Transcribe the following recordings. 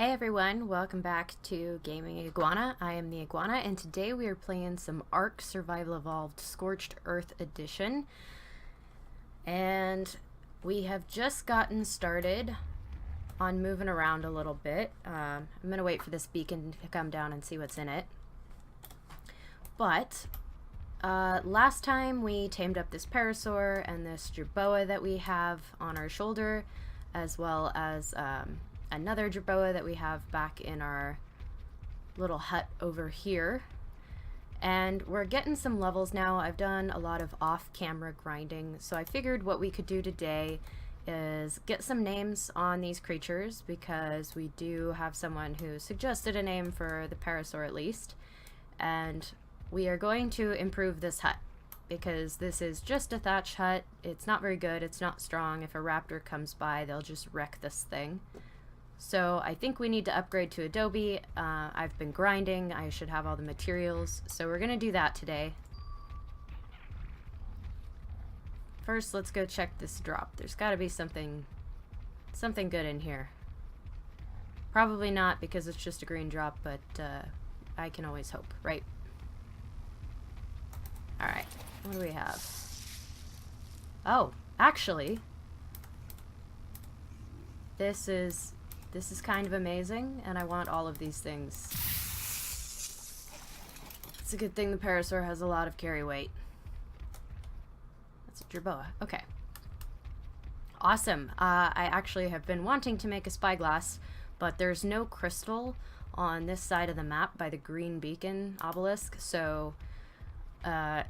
Hey everyone, welcome back to Gaming Iguana. I am the Iguana, and today we are playing some ARK Survival Evolved Scorched Earth Edition. And we have just gotten started on moving around a little bit. I'm going to wait for this beacon to come down and see what's in it. But last time we tamed up this Parasaur and this jerboa that we have on our shoulder, as well as another jerboa that we have back in our little hut over here. And we're getting some levels now. I've done a lot of off-camera grinding, so I figured what we could do today is get some names on these creatures, because we do have someone who suggested a name for the Parasaur at least. And we are going to improve this hut, because this is just a thatch hut. It's not very good, it's not strong. If a raptor comes by, they'll just wreck this thing. So I think we need to upgrade to ADOBE. I've been grinding, I should have all the materials, so we're gonna do that today. First, let's go check this drop. There's gotta be something good in here. Probably not, because it's just a green drop, but I can always hope, right? Alright, what do we have? Oh, actually, this is kind of amazing, and I want all of these things. It's a good thing the Parasaur has a lot of carry weight. That's a jerboa. Okay. Awesome. I actually have been wanting to make a spyglass, but there's no crystal on this side of the map by the green beacon obelisk, so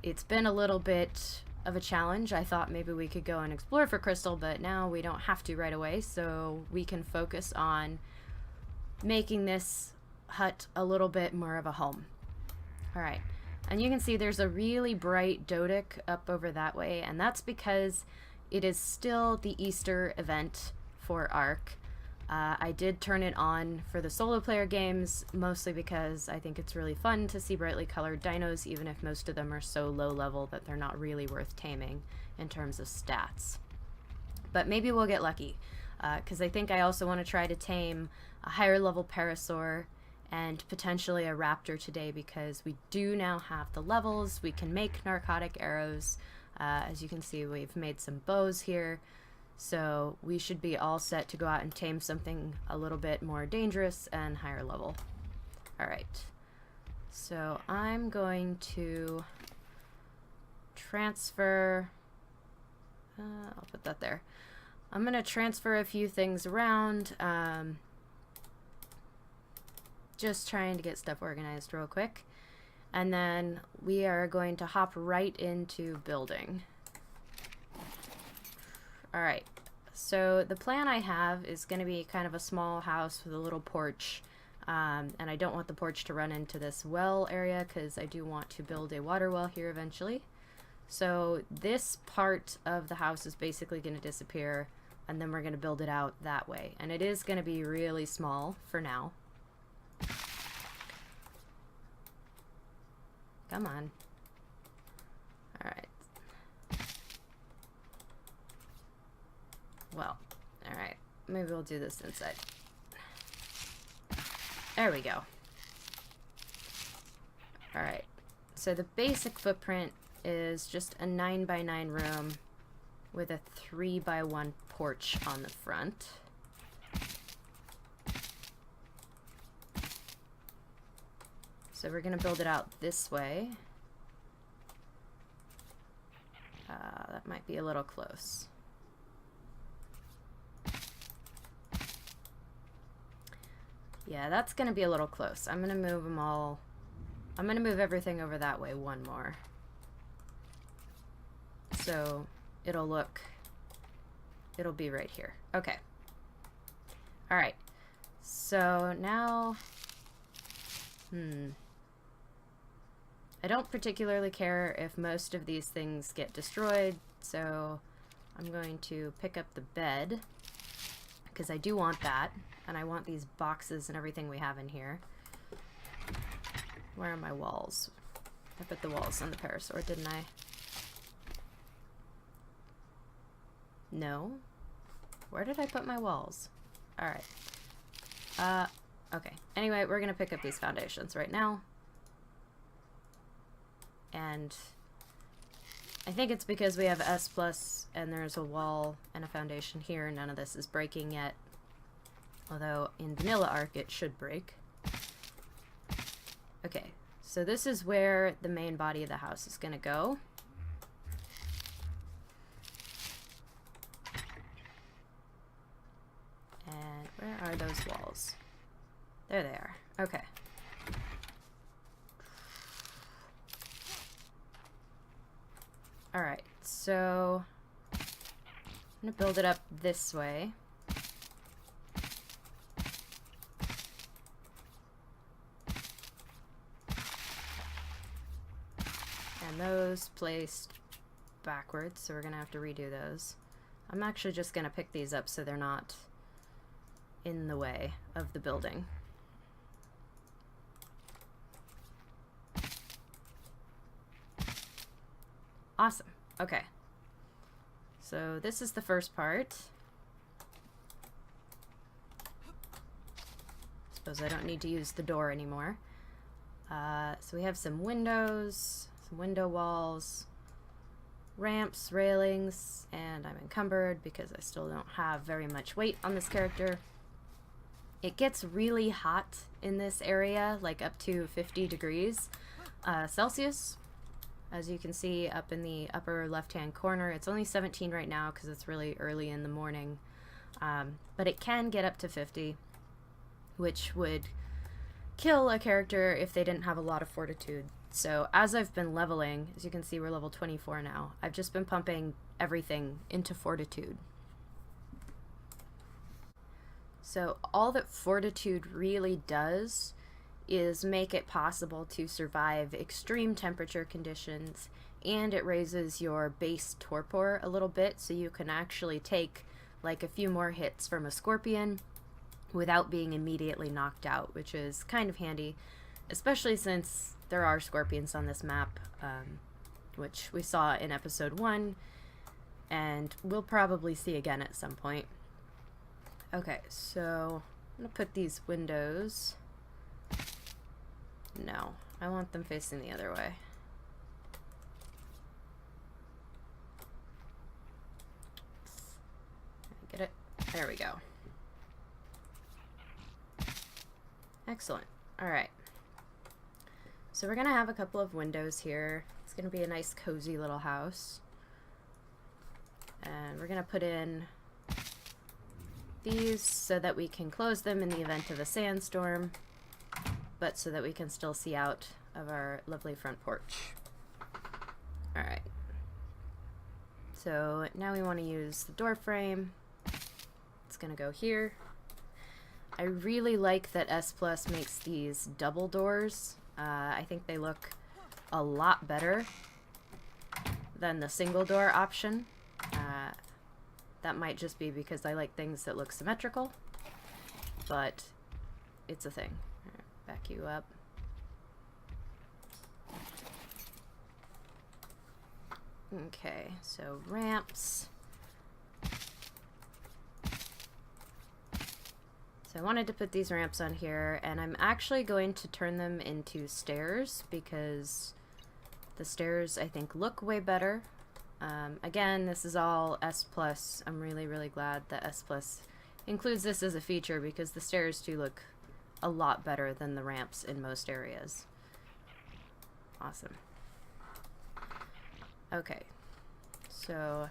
it's been a little bit of a challenge. I thought maybe we could go and explore for crystal, but now we don't have to right away, so we can focus on making this hut a little bit more of a home. Alright, and you can see there's a really bright Dodic up over that way, and that's because it is still the Easter event for ARK. I did turn it on for the solo player games, mostly because I think it's really fun to see brightly colored dinos, even if most of them are so low level that they're not really worth taming in terms of stats. But maybe we'll get lucky, because I think I also want to try to tame a higher level Parasaur and potentially a Raptor today, because we do now have the levels. We can make narcotic arrows. As you can see, we've made some bows here. So we should be all set to go out and tame something a little bit more dangerous and higher level. Alright, so I'm going to transfer, I'll put that there. I'm going to transfer a few things around, just trying to get stuff organized real quick. And then we are going to hop right into building. Alright, so the plan I have is going to be kind of a small house with a little porch, and I don't want the porch to run into this well area, because I do want to build a water well here eventually. So this part of the house is basically going to disappear, and then we're going to build it out that way, and it is going to be really small for now. Come on. Alright. Well, alright. Maybe we'll do this inside. There we go. Alright. So the basic footprint is just a 9x9 room with a 3x1 porch on the front. So we're going to build it out this way. That might be a little close. Yeah, that's going to be a little close. I'm going to move them all. I'm going to move everything over that way one more. So it'll be right here. Okay. Alright. So now, I don't particularly care if most of these things get destroyed, so I'm going to pick up the bed, because I do want that. And I want these boxes and everything we have in here. Where are my walls? I put the walls on the Parasaur, didn't I? No. Where did I put my walls? Alright. Okay. Anyway, we're gonna pick up these foundations right now. And I think it's because we have S plus and there's a wall and a foundation here. None of this is breaking yet. Although in vanilla ARK it should break. Okay, so this is where the main body of the house is gonna go. And where are those walls? There they are. Okay. Alright, so I'm gonna build it up this way. And those placed backwards, so we're gonna have to redo those. I'm actually just gonna pick these up so they're not in the way of the building. Awesome. Okay. So this is the first part. Suppose I don't need to use the door anymore. So we have some windows, some window walls, ramps, railings, and I'm encumbered because I still don't have very much weight on this character. It gets really hot in this area, like up to 50 degrees Celsius. As you can see up in the upper left-hand corner, it's only 17 right now because it's really early in the morning. But it can get up to 50, which would kill a character if they didn't have a lot of fortitude. So as I've been leveling, as you can see, we're level 24 now. I've just been pumping everything into fortitude. So all that fortitude really does is make it possible to survive extreme temperature conditions, and it raises your base torpor a little bit, so you can actually take like a few more hits from a scorpion without being immediately knocked out, which is kind of handy, especially since there are scorpions on this map, which we saw in episode 1 and we'll probably see again at some point. Okay, so I'm gonna put these windows. No, I want them facing the other way. Get it? There we go. Excellent. Alright. So we're gonna have a couple of windows here. It's gonna be a nice cozy little house. And we're gonna put in these so that we can close them in the event of a sandstorm, but so that we can still see out of our lovely front porch. Alright. So now we want to use the door frame. It's gonna go here. I really like that S Plus makes these double doors. I think they look a lot better than the single door option. That might just be because I like things that look symmetrical, but it's a thing. Right, back you up. Okay, so ramps. So I wanted to put these ramps on here, and I'm actually going to turn them into stairs because the stairs, I think, look way better. Again, this is all S+. I'm really, really glad that S+ includes this as a feature because the stairs do look a lot better than the ramps in most areas. Awesome. Okay, so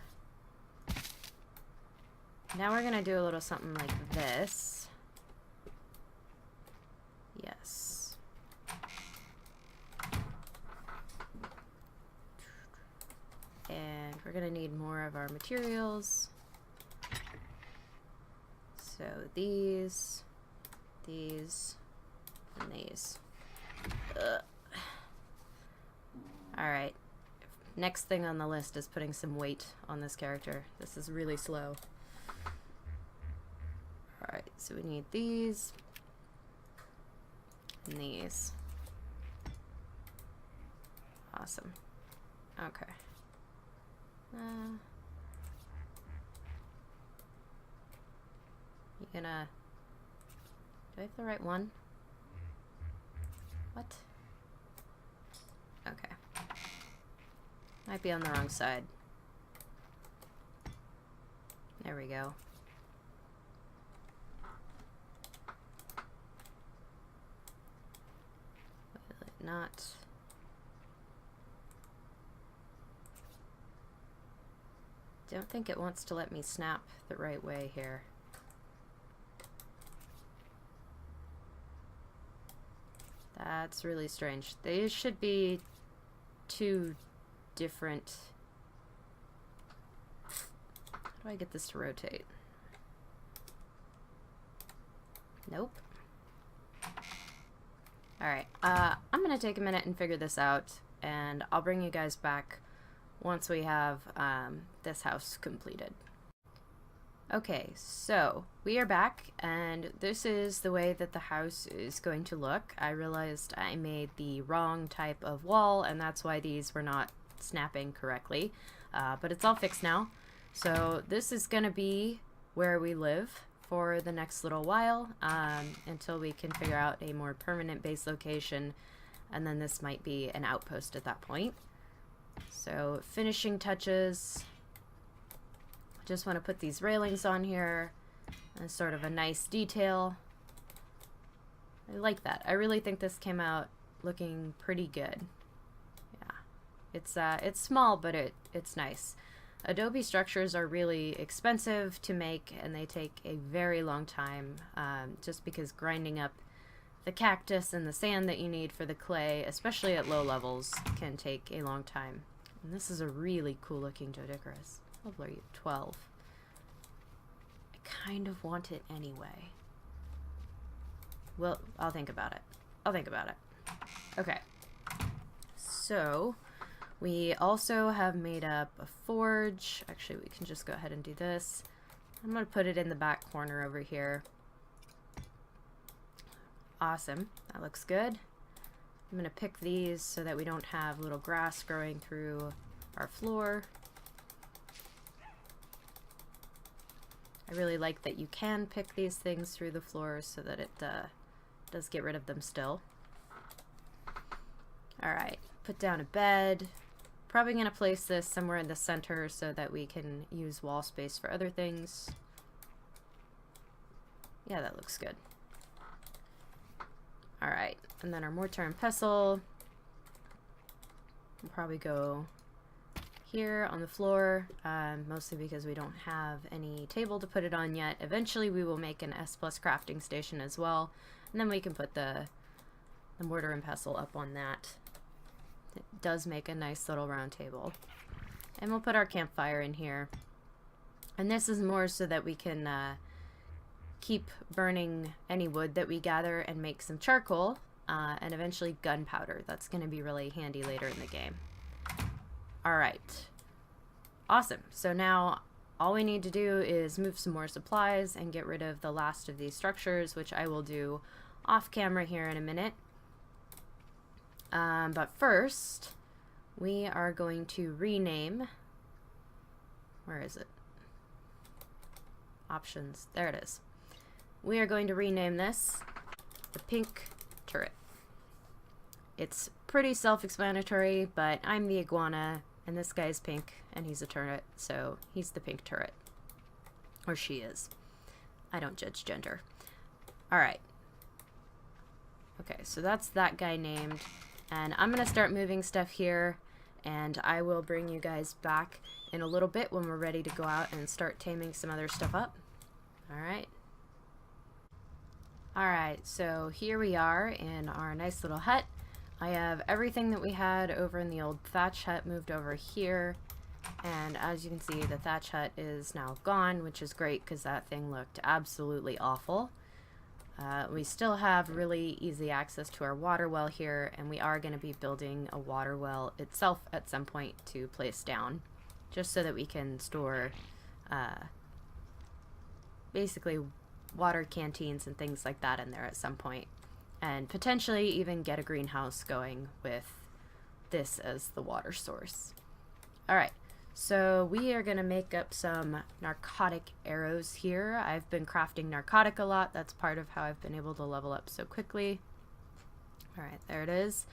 now we're gonna do a little something like this. Yes. And we're gonna need more of our materials. So these, and these. Alright. Next thing on the list is putting some weight on this character. This is really slow. Alright, so we need these. And these. Awesome. Okay. You gonna I have the right one? What? Okay. Might be on the wrong side. There we go. Will it not? Don't think it wants to let me snap the right way here. That's really strange. These should be two different... How do I get this to rotate? Nope. Alright, I'm gonna take a minute and figure this out, and I'll bring you guys back once we have this house completed. Okay, so we are back, and this is the way that the house is going to look. I realized I made the wrong type of wall, and that's why these were not snapping correctly, but it's all fixed now. So this is going to be where we live for the next little while, until we can figure out a more permanent base location, and then this might be an outpost at that point. So finishing touches. Just want to put these railings on here as sort of a nice detail. I like that. I really think this came out looking pretty good. Yeah, it's small, but it's nice. Adobe structures are really expensive to make, and they take a very long time, just because grinding up the cactus and the sand that you need for the clay, especially at low levels, can take a long time. And this is a really cool looking Doedicurus. What level are you? 12. I kind of want it anyway. Well, I'll think about it. I'll think about it. Okay. So, we also have made up a forge. Actually, we can just go ahead and do this. I'm going to put it in the back corner over here. Awesome. That looks good. I'm going to pick these so that we don't have little grass growing through our floor. I really like that you can pick these things through the floor so that it does get rid of them still. Alright, put down a bed. Probably going to place this somewhere in the center so that we can use wall space for other things. Yeah, that looks good. Alright, and then our mortar and pestle. We'll probably go here on the floor, mostly because we don't have any table to put it on yet. Eventually we will make an S+ crafting station as well, and then we can put the mortar and pestle up on that. It does make a nice little round table. And we'll put our campfire in here. And this is more so that we can keep burning any wood that we gather and make some charcoal, and eventually gunpowder. That's going to be really handy later in the game. Alright. Awesome. So now all we need to do is move some more supplies and get rid of the last of these structures, which I will do off camera here in a minute. But first, we are going to rename... Where is it? Options. There it is. We are going to rename this the Pink Turret. It's pretty self-explanatory, but I'm the iguana, and this guy's pink, and he's a turret, so he's the Pink Turret. Or she is. I don't judge gender. Alright. Okay, so that's that guy named, and I'm going to start moving stuff here, and I will bring you guys back in a little bit when we're ready to go out and start taming some other stuff up. Alright. Alright, so here we are in our nice little hut. I have everything that we had over in the old thatch hut moved over here, and as you can see, the thatch hut is now gone, which is great because that thing looked absolutely awful. We still have really easy access to our water well here, and we are going to be building a water well itself at some point to place down, just so that we can store basically water canteens and things like that in there at some point, and potentially even get a greenhouse going with this as the water source. Alright, So we are going to make up some narcotic arrows here. I've been crafting narcotic a lot. That's part of how I've been able to level up so quickly. Alright, there it is.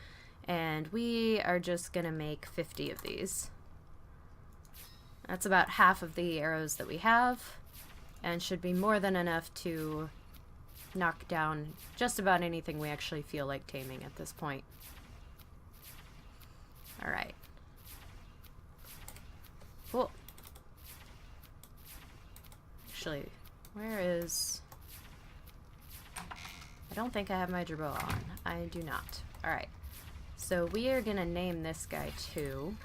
And we are just going to make 50 of these. That's about half of the arrows that we have, and should be more than enough to knock down just about anything we actually feel like taming at this point. Alright. Cool. Actually, where is... I don't think I have my jerboa on. I do not. Alright. So we are gonna name this guy too.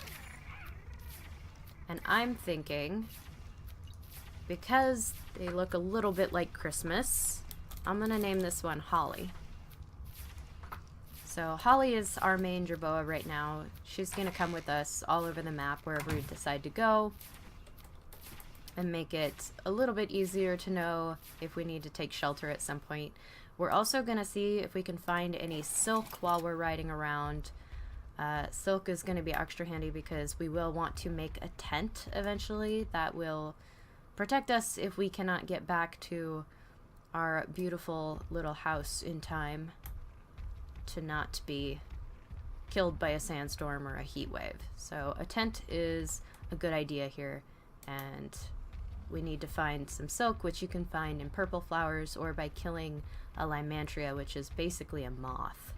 And I'm thinking, because they look a little bit like Christmas, I'm gonna name this one Holly. So Holly is our main jerboa right now. She's gonna come with us all over the map wherever we decide to go, and make it a little bit easier to know if we need to take shelter at some point. We're also gonna see if we can find any silk while we're riding around. Silk is gonna be extra handy because we will want to make a tent eventually that will protect us if we cannot get back to our beautiful little house in time to not be killed by a sandstorm or a heat wave. So a tent is a good idea here, and we need to find some silk, which you can find in purple flowers or by killing a Lymantria, which is basically a moth.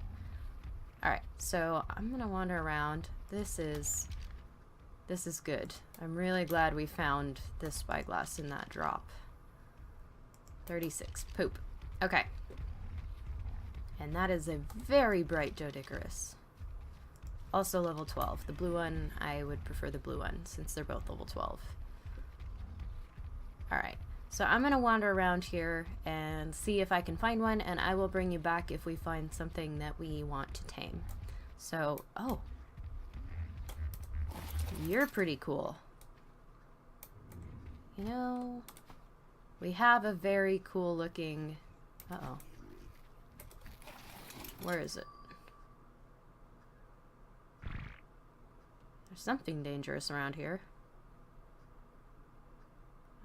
Alright, so I'm gonna wander around. This is good. I'm really glad we found this spyglass in that drop. 36. Poop. Okay. And that is a very bright Doedicurus. Also level 12. The blue one, I would prefer the blue one, since they're both level 12. Alright. So I'm going to wander around here and see if I can find one, and I will bring you back if we find something that we want to tame. So, oh. You're pretty cool. You know, we have a very cool looking... Uh-oh. Where is it? There's something dangerous around here.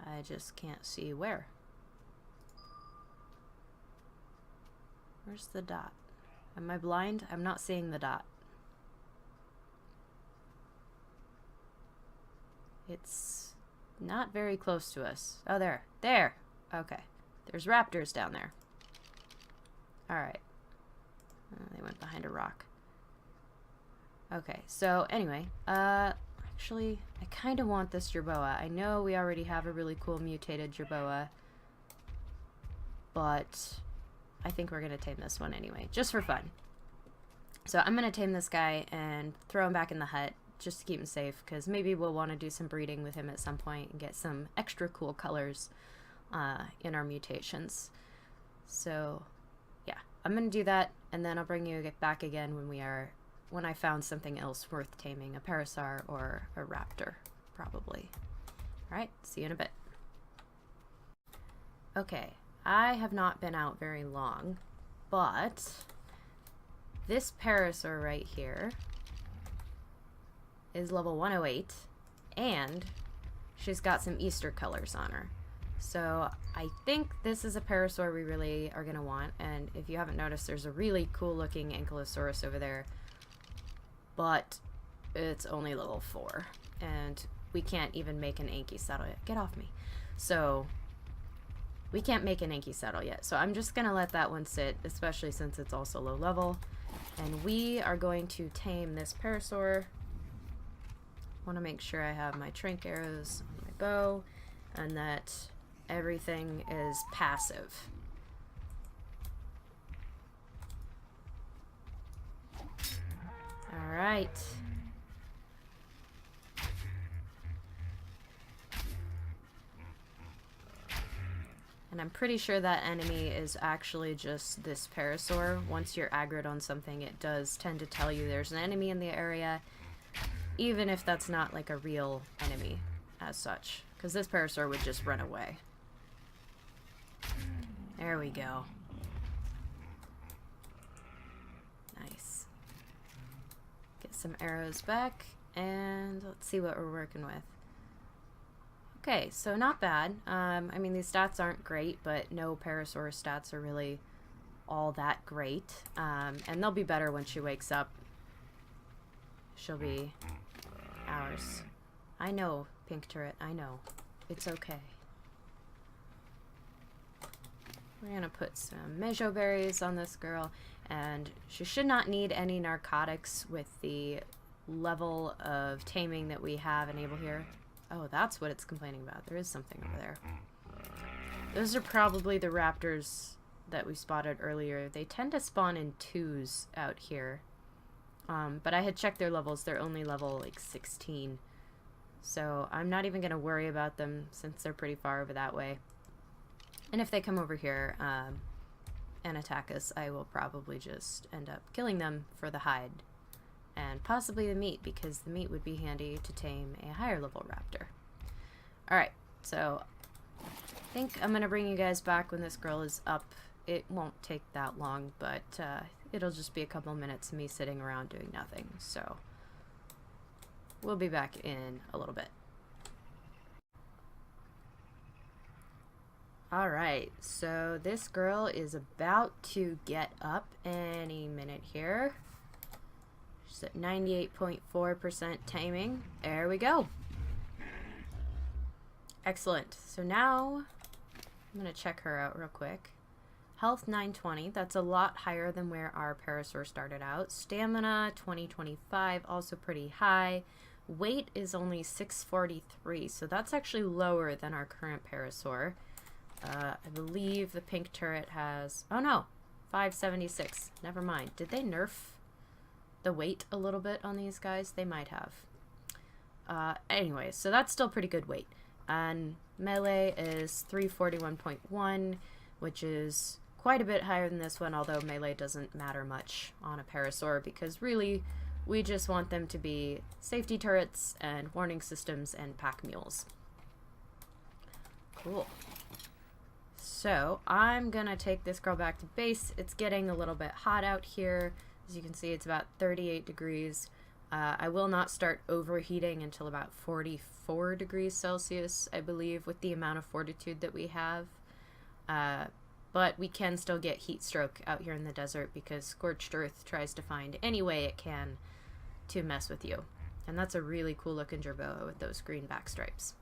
I just can't see where. Where's the dot? Am I blind? I'm not seeing the dot. It's not very close to us. Oh, there. There! Okay. There's raptors down there. Alright. They went behind a rock. Okay, so anyway, actually, I kind of want this jerboa. I know we already have a really cool mutated jerboa, but I think we're going to tame this one anyway, just for fun. So I'm going to tame this guy and throw him back in the hut just to keep him safe, because maybe we'll want to do some breeding with him at some point and get some extra cool colors in our mutations. So yeah, I'm going to do that, and then I'll bring you back again when I found something else worth taming, a Parasaur or a Raptor, probably. Alright, see you in a bit. Okay, I have not been out very long, but this Parasaur right here is level 108, and she's got some Easter colors on her. So I think this is a Parasaur we really are going to want, and if you haven't noticed, there's a really cool looking Ankylosaurus over there, but it's only level 4, and we can't even make an Anky saddle yet. Get off me. So we can't make an Anky saddle yet, so I'm just going to let that one sit, especially since it's also low level, and we are going to tame this Parasaur. I want to make sure I have my trank arrows on my bow, and that everything is passive. Alright. And I'm pretty sure that enemy is actually just this Parasaur. Once you're aggroed on something, it does tend to tell you there's an enemy in the area, even if that's not like a real enemy as such. Because this Parasaur would just run away. There we go. Nice. Get some arrows back, and let's see what we're working with. Okay, so not bad. I mean, these stats aren't great, but no Parasaur stats are really all that great. And they'll be better when she wakes up. She'll be ours. I know, Pink Turret, I know. It's okay. We're gonna put some Mejo berries on this girl, and she should not need any narcotics with the level of taming that we have enabled here. Oh, that's what it's complaining about. There is something over there. Those are probably the raptors that we spotted earlier. They tend to spawn in twos out here. But I had checked their levels. They're only level like 16. So I'm not even going to worry about them since they're pretty far over that way. And if they come over here and attack us, I will probably just end up killing them for the hide. And possibly the meat, because the meat would be handy to tame a higher level raptor. Alright, so I think I'm going to bring you guys back when this girl is up. It won't take that long, but it'll just be a couple minutes of me sitting around doing nothing. So we'll be back in a little bit. Alright, so this girl is about to get up any minute here. She's at 98.4% taming. There we go. Excellent. So now I'm going to check her out real quick. Health 920. That's a lot higher than where our Parasaur started out. Stamina 2025, also pretty high. Weight is only 643, so that's actually lower than our current Parasaur. I believe the Pink Turret has... Oh no! 576. Never mind. Did they nerf the weight a little bit on these guys? They might have. Anyway, so that's still pretty good weight. And melee is 341.1, which is quite a bit higher than this one, although melee doesn't matter much on a Parasaur because really we just want them to be safety turrets and warning systems and pack mules. Cool. So I'm gonna take this girl back to base. It's getting a little bit hot out here. As you can see, it's about 38 degrees. I will not start overheating until about 44 degrees Celsius, I believe, with the amount of fortitude that we have. But we can still get heat stroke out here in the desert because Scorched Earth tries to find any way it can to mess with you. And that's a really cool looking jerboa with those green back stripes.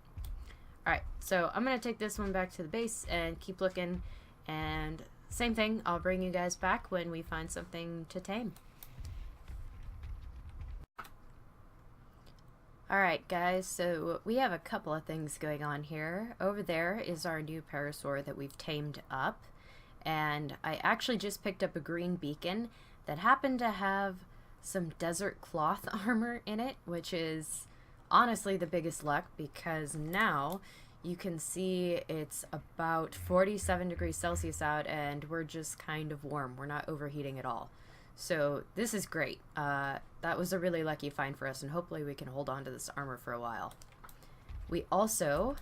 Alright, so I'm going to take this one back to the base and keep looking, and same thing, I'll bring you guys back when we find something to tame. Alright guys, so we have a couple of things going on here. Over there is our new Parasaur that we've tamed up, and I actually just picked up a green beacon that happened to have some desert cloth armor in it, which is honestly the biggest luck because now you can see it's about 47 degrees Celsius out and we're just kind of warm. We're not overheating at all. So this is great. That was a really lucky find for us, and hopefully we can hold on to this armor for a while. We also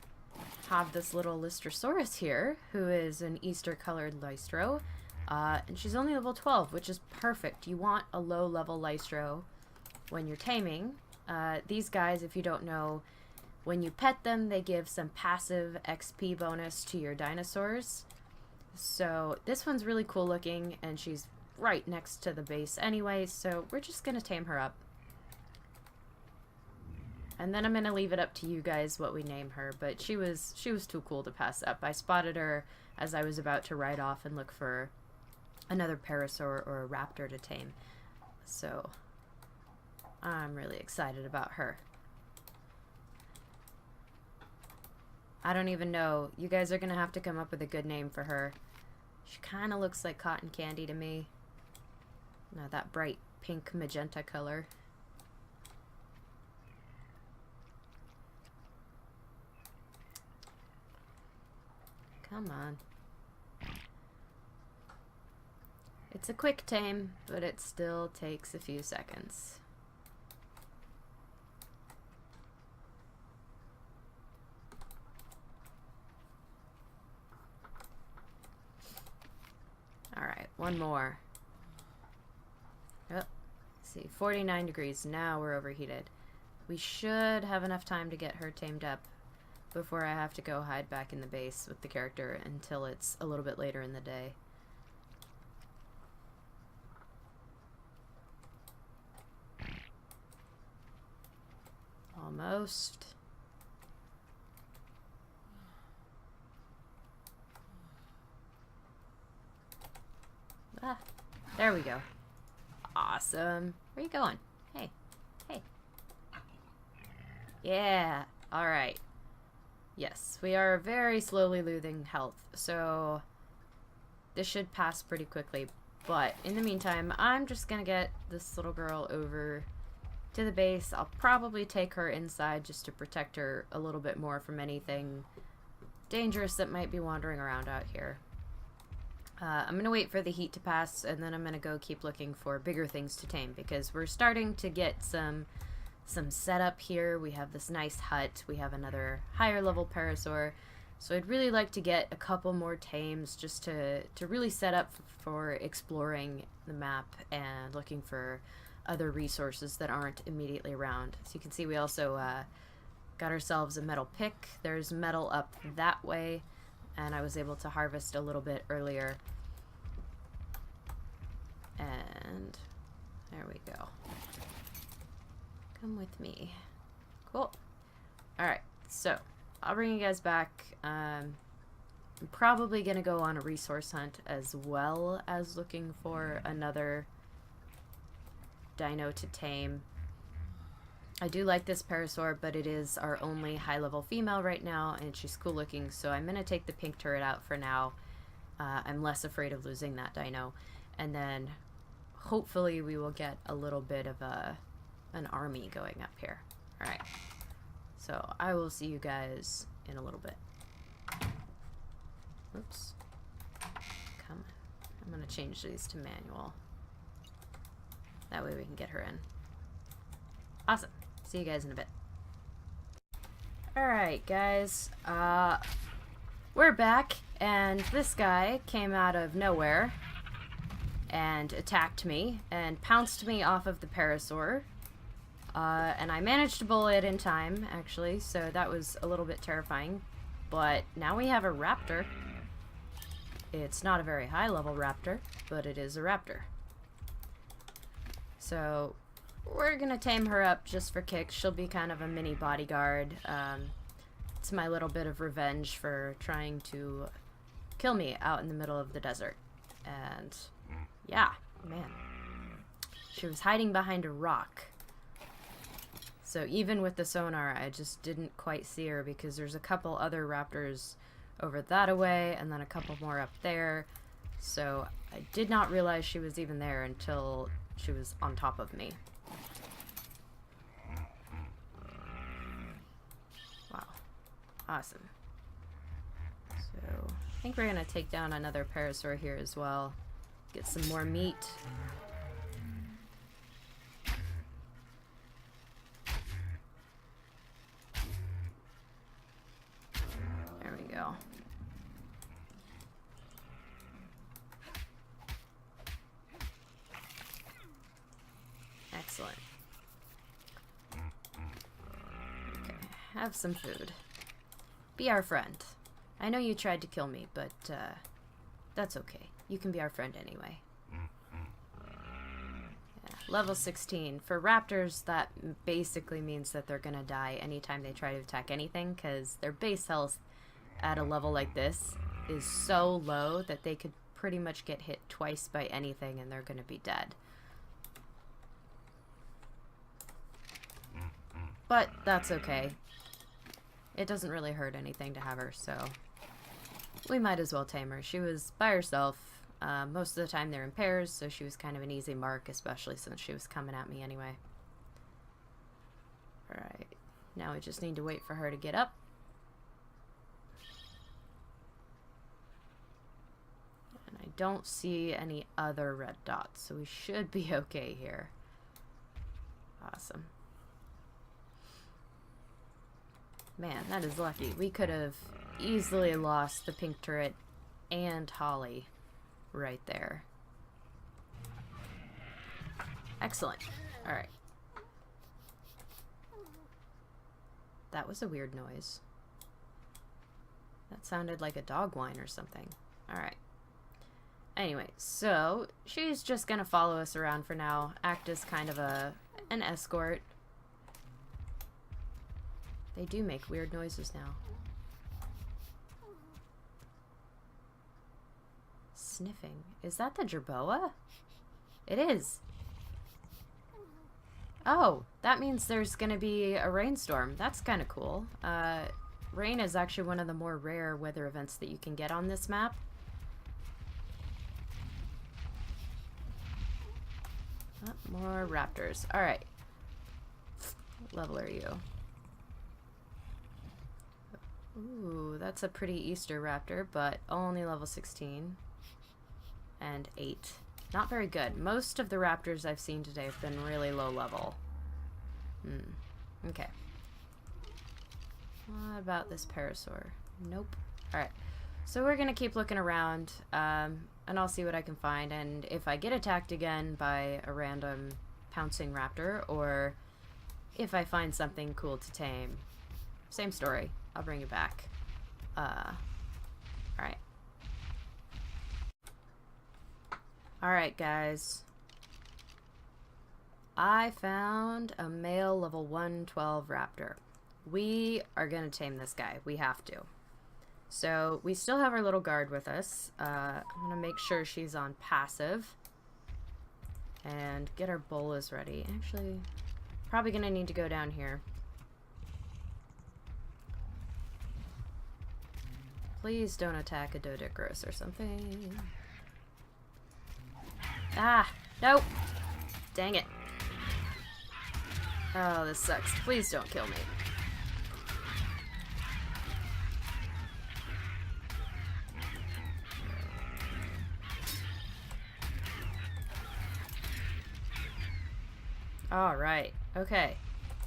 have this little Lystrosaurus here, who is an Easter colored Lystro, and she's only level 12, which is perfect. You want a low level Lystro when you're taming. These guys, if you don't know, when you pet them, they give some passive XP bonus to your dinosaurs. So this one's really cool looking, and she's right next to the base anyway, so we're just gonna tame her up. And then I'm gonna leave it up to you guys what we name her, but she was too cool to pass up. I spotted her as I was about to ride off and look for another Parasaur or a Raptor to tame. So I'm really excited about her. I don't even know. You guys are gonna have to come up with a good name for her. She kind of looks like cotton candy to me. Now that bright pink magenta color. Come on. It's a quick tame, but it still takes a few seconds. Alright, one more. Oh, see, 49 degrees. Now we're overheated. We should have enough time to get her tamed up. before I have to go hide back in the base with the character until it's a little bit later in the day. Almost. Ah, there we go. Awesome. Where you going? Hey. Hey. Yeah. Alright. Yes, we are very slowly losing health, so this should pass pretty quickly. But in the meantime, I'm just gonna get this little girl over to the base. I'll probably take her inside just to protect her a little bit more from anything dangerous that might be wandering around out here. I'm gonna wait for the heat to pass, and then I'm gonna go keep looking for bigger things to tame, because we're starting to get some setup here. We have this nice hut. We have another higher level Parasaur. So I'd really like to get a couple more tames just to really set up for exploring the map and looking for other resources that aren't immediately around. So you can see we also got ourselves a metal pick. There's metal up that way, and I was able to harvest a little bit earlier. And there we go. Come with me. Cool. Alright, so I'll bring you guys back. I'm probably going to go on a resource hunt as well as looking for another dino to tame. I do like this Parasaur, but it is our only high-level female right now, and she's cool looking, so I'm going to take the pink turret out for now. I'm less afraid of losing that dino. And then hopefully we will get a little bit of an army going up here. Alright. So I will see you guys in a little bit. Oops. Come on. I'm going to change these to manual. That way we can get her in. Awesome. See you guys in a bit. Alright, guys. We're back, and this guy came out of nowhere and attacked me and pounced me off of the Parasaur. And I managed to bull it in time, actually, so that was a little bit terrifying. But now we have a raptor. It's not a very high-level raptor, but it is a raptor. So we're gonna tame her up just for kicks. She'll be kind of a mini bodyguard. It's my little bit of revenge for trying to kill me out in the middle of the desert. And yeah, man. She was hiding behind a rock. So even with the sonar, I just didn't quite see her because there's a couple other raptors over that away and then a couple more up there. So I did not realize she was even there until she was on top of me. Wow. Awesome. So I think we're going to take down another Parasaur here as well. Get some more meat. There we go. Excellent. Okay, have some food. Be our friend. I know you tried to kill me, but that's okay. You can be our friend anyway. Yeah, level 16. For raptors, that basically means that they're gonna die anytime they try to attack anything, because their base health at a level like this is so low that they could pretty much get hit twice by anything and they're gonna be dead. But that's okay. It doesn't really hurt anything to have her, so we might as well tame her. She was by herself. Most of the time they're in pairs, so she was kind of an easy mark, especially since she was coming at me anyway. Alright, now we just need to wait for her to get up. And I don't see any other red dots, so we should be okay here. Awesome. Man, that is lucky. We could have easily lost the pink turret and Holly right there. Excellent. Alright. That was a weird noise. That sounded like a dog whine or something. Alright. Anyway, so she's just gonna follow us around for now, act as kind of an escort. They do make weird noises now. Sniffing. Is that the jerboa? It is. Oh, that means there's gonna be a rainstorm. That's kind of cool. Rain is actually one of the more rare weather events that you can get on this map. Oh, more raptors. Alright. What level are you? Ooh, that's a pretty Easter raptor, but only level 16. And 8. Not very good. Most of the raptors I've seen today have been really low level. Okay. What about this Parasaur? Nope. Alright. So we're gonna keep looking around, and I'll see what I can find, and if I get attacked again by a random pouncing raptor, or if I find something cool to tame, same story. I'll bring it back. Alright. Alright, guys. I found a male level 112 raptor. We are gonna tame this guy. We have to. So, we still have our little guard with us. I'm gonna make sure she's on passive. And get our bolas ready. Actually, probably gonna need to go down here. Please don't attack a Dodicarus or something. Ah! Nope! Dang it. Oh, this sucks. Please don't kill me. Alright. Okay.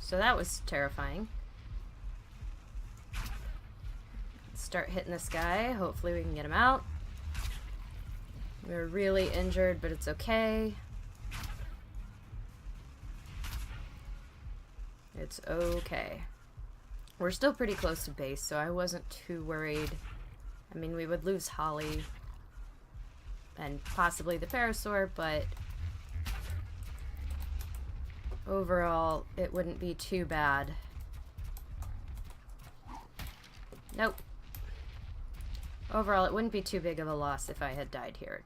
So that was terrifying. Let's start hitting this guy. Hopefully we can get him out. We're really injured, but it's okay. It's okay. We're still pretty close to base, so I wasn't too worried. I mean, we would lose Holly and possibly the Parasaur, but overall, it wouldn't be too bad. Nope. Overall, it wouldn't be too big of a loss if I had died here.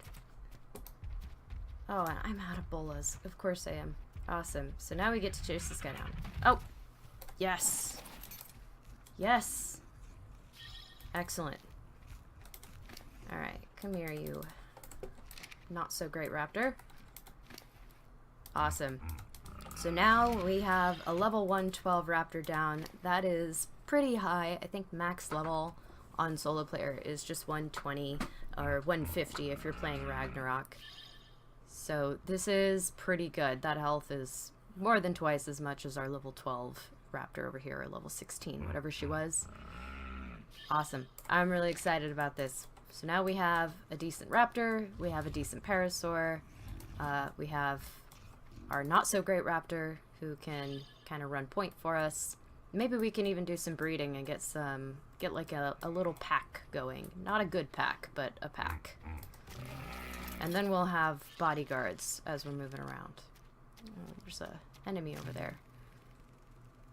Oh, and I'm out of bolas. Of course I am. Awesome. So now we get to chase this guy down. Oh! Yes! Yes! Excellent. Alright, come here, you not so great raptor. Awesome. So now we have a level 112 raptor down. That is pretty high. I think max level on solo player is just 120 or 150 if you're playing Ragnarok. So this is pretty good. That health is more than twice as much as our level 12 raptor over here, or level 16, whatever she was. Awesome. I'm really excited about this. So now we have a decent raptor, we have a decent Parasaur, we have our not so great raptor who can kind of run point for us. Maybe we can even do some breeding and get like a little pack going. Not a good pack, but a pack. And then we'll have bodyguards as we're moving around. Oh, there's a enemy over there.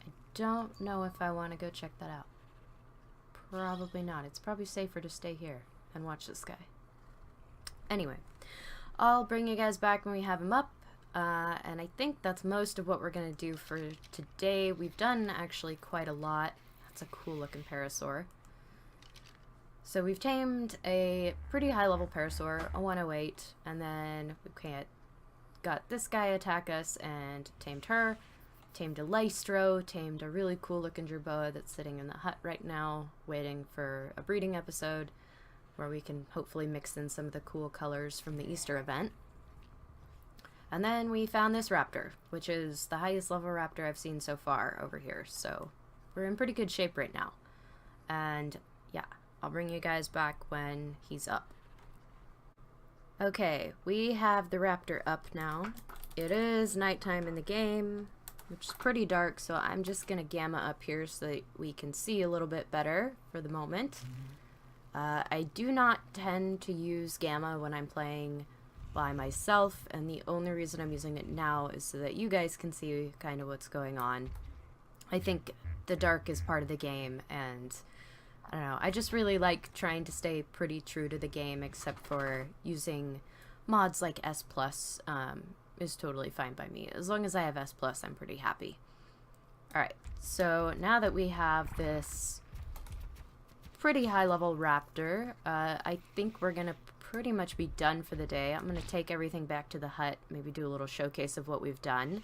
I don't know if I want to go check that out. Probably not. It's probably safer to stay here and watch this guy. Anyway, I'll bring you guys back when we have him up. And I think that's most of what we're going to do for today. We've done actually quite a lot. That's a cool looking Parasaur. So we've tamed a pretty high level Parasaur, a 108, and then we got this guy attack us and tamed her. Tamed a Lystro, tamed a really cool looking Jerboa that's sitting in the hut right now, waiting for a breeding episode where we can hopefully mix in some of the cool colors from the Easter event. And then we found this raptor, which is the highest level raptor I've seen so far over here. So we're in pretty good shape right now. And yeah, I'll bring you guys back when he's up. Okay, we have the raptor up now. It is nighttime in the game, which is pretty dark, so I'm just going to gamma up here so that we can see a little bit better for the moment. I do not tend to use gamma when I'm playing by myself, and the only reason I'm using it now is so that you guys can see kind of what's going on. I think the dark is part of the game, and I don't know, I just really like trying to stay pretty true to the game, except for using mods like S+, is totally fine by me. As long as I have S+, I'm pretty happy. Alright, so now that we have this pretty high level raptor, I think we're gonna pretty much be done for the day. I'm gonna take everything back to the hut, maybe do a little showcase of what we've done.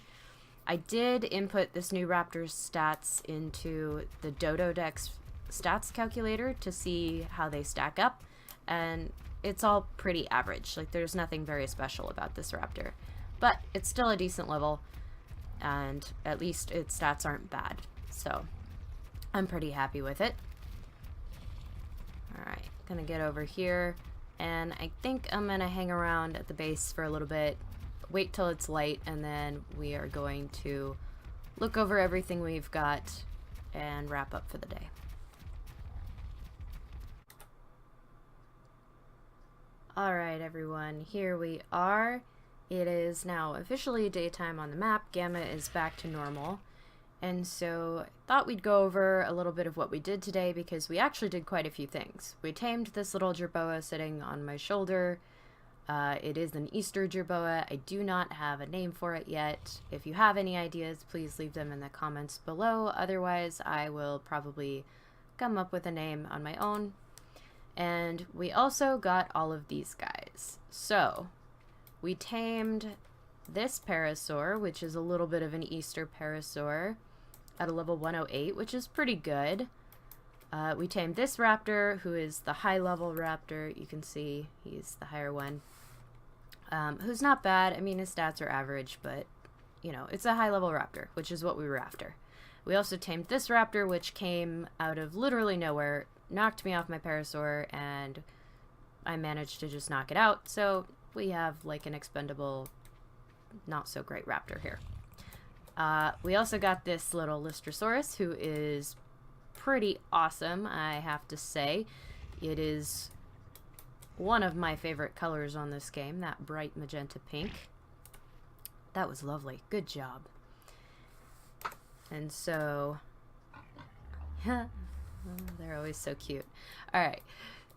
I did input this new raptor's stats into the DodoDex stats calculator to see how they stack up, and it's all pretty average. Like, there's nothing very special about this raptor, but it's still a decent level, and at least its stats aren't bad, so I'm pretty happy with it. Alright, gonna get over here, and I think I'm gonna hang around at the base for a little bit, wait till it's light, and then we are going to look over everything we've got and wrap up for the day. Alright everyone, here we are. It is now officially daytime on the map. Gamma is back to normal. And so I thought we'd go over a little bit of what we did today, because we actually did quite a few things. We tamed this little jerboa sitting on my shoulder. It is an Easter jerboa. I do not have a name for it yet. If you have any ideas, please leave them in the comments below. Otherwise, I will probably come up with a name on my own. And we also got all of these guys. So we tamed this Parasaur, which is a little bit of an Easter Parasaur, at a level 108, which is pretty good. We tamed this Raptor, who is the high level Raptor. You can see he's the higher one, who's not bad. I mean, his stats are average, but you know, it's a high level Raptor, which is what we were after. We also tamed this Raptor, which came out of literally nowhere, knocked me off my Parasaur, and I managed to just knock it out. So we have like an expendable, not so great Raptor here. We also got this little Lystrosaurus, who is pretty awesome, I have to say. It is one of my favorite colors on this game, that bright magenta pink. That was lovely. Good job. And so, they're always so cute. Alright,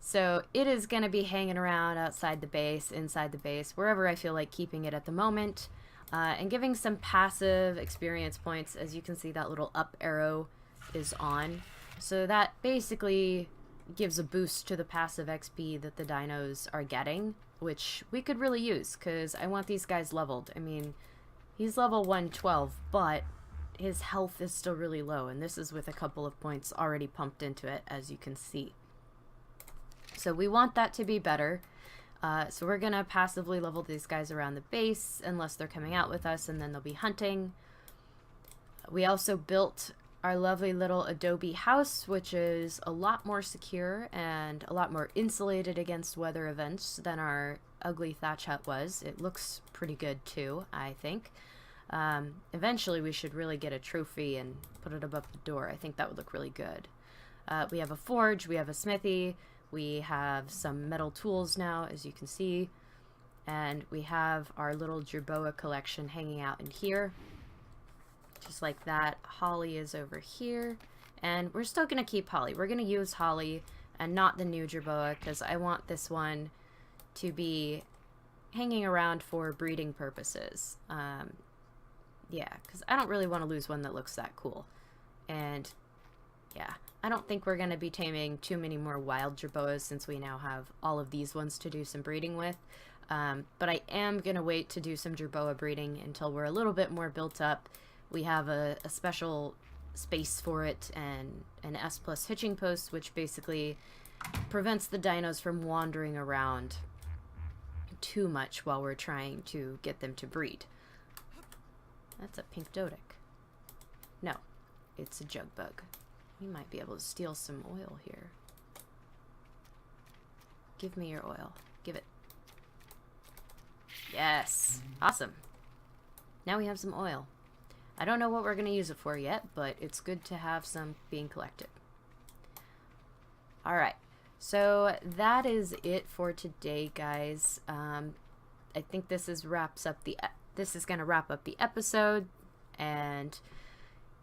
so it is going to be hanging around outside the base, inside the base, wherever I feel like keeping it at the moment, and giving some passive experience points. As you can see, that little up arrow is on. So that basically gives a boost to the passive XP that the dinos are getting, which we could really use, because I want these guys leveled. I mean, he's level 112, but his health is still really low, and this is with a couple of points already pumped into it, as you can see. So we want that to be better. So we're gonna passively level these guys around the base, unless they're coming out with us, and then they'll be hunting. We also built our lovely little adobe house, which is a lot more secure and a lot more insulated against weather events than our ugly thatch hut was. It looks pretty good too, I think. Eventually we should really get a trophy and put it above the door. I think that would look really good. We have a forge, we have a smithy, we have some metal tools now, as you can see, and we have our little jerboa collection hanging out in here. Just like that. Holly is over here, and we're still going to keep Holly. We're going to use Holly and not the new jerboa, because I want this one to be hanging around for breeding purposes. Yeah, because I don't really want to lose one that looks that cool. And yeah, I don't think we're going to be taming too many more wild jerboas, since we now have all of these ones to do some breeding with. But I am going to wait to do some jerboa breeding until we're a little bit more built up. We have a special space for it, and an S+ hitching post, which basically prevents the dinos from wandering around too much while we're trying to get them to breed. That's a pink dodic. No, it's a jug bug. We might be able to steal some oil here. Give me your oil. Give it. Yes! Awesome. Now we have some oil. I don't know what we're going to use it for yet, but it's good to have some being collected. Alright, So that is it for today, guys. I think this is gonna wrap up the episode, and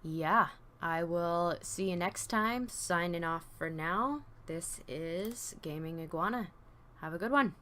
yeah, I will see you next time. Signing off for now. This is Gaming Iguana. Have a good one.